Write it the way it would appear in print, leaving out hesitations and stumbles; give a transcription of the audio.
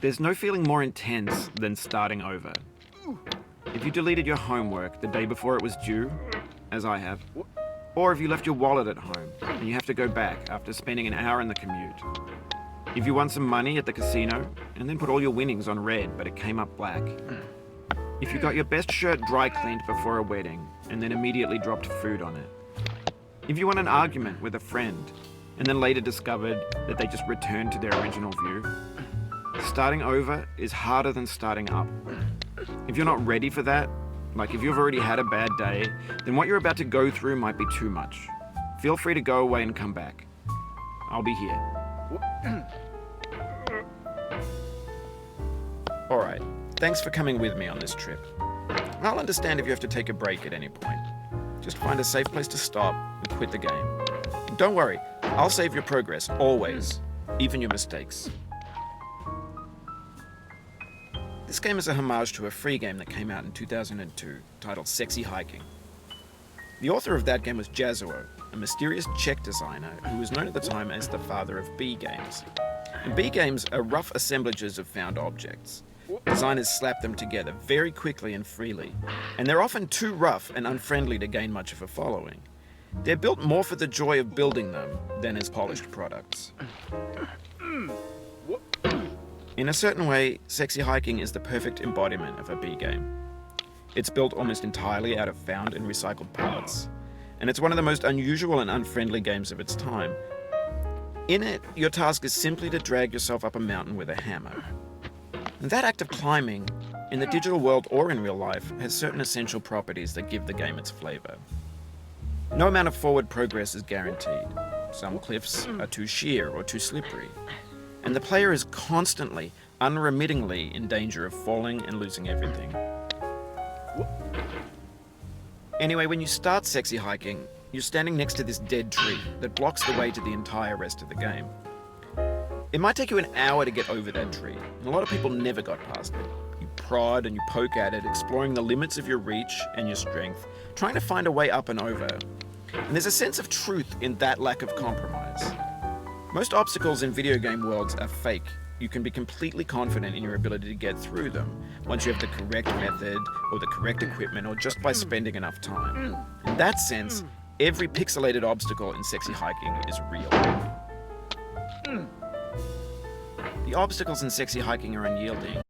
There's no feeling more intense than starting over. If you deleted your homework the day before it was due, as I have, or if you left your wallet at home and you have to go back after spending an hour in the commute. If you won some money at the casino and then put all your winnings on red but it came up black. If you got your best shirt dry cleaned before a wedding and then immediately dropped food on it. If you won an argument with a friend and then later discovered that they just returned to their original view. Starting over is harder than starting up. If you're not ready for that, like if you've already had a bad day, then what you're about to go through might be too much. Feel free to go away and come back. I'll be here. Alright, thanks for coming with me on this trip. I'll understand if you have to take a break at any point. Just find a safe place to stop and quit the game. Don't worry, I'll save your progress, always, even your mistakes. This game is a homage to a free game that came out in 2002, titled Sexy Hiking. The author of that game was Jazuo, a mysterious Czech designer who was known at the time as the father of B games. And B games are rough assemblages of found objects. Designers slap them together very quickly and freely, and they're often too rough and unfriendly to gain much of a following. They're built more for the joy of building them than as polished products. In a certain way, Sexy Hiking is the perfect embodiment of a B game. It's built almost entirely out of found and recycled parts, and it's one of the most unusual and unfriendly games of its time. In it, your task is simply to drag yourself up a mountain with a hammer. And that act of climbing, in the digital world or in real life, has certain essential properties that give the game its flavor. No amount of forward progress is guaranteed. Some cliffs are too sheer or too slippery. And the player is constantly, unremittingly in danger of falling and losing everything. Anyway, when you start Sexy Hiking, you're standing next to this dead tree that blocks the way to the entire rest of the game. It might take you an hour to get over that tree, and a lot of people never got past it. You prod and you poke at it, exploring the limits of your reach and your strength, trying to find a way up and over. And there's a sense of truth in that lack of compromise. Most obstacles in video game worlds are fake. You can be completely confident in your ability to get through them once you have the correct method or the correct equipment or just by spending enough time. In that sense, every pixelated obstacle in Sexy Hiking is real. The obstacles in Sexy Hiking are unyielding,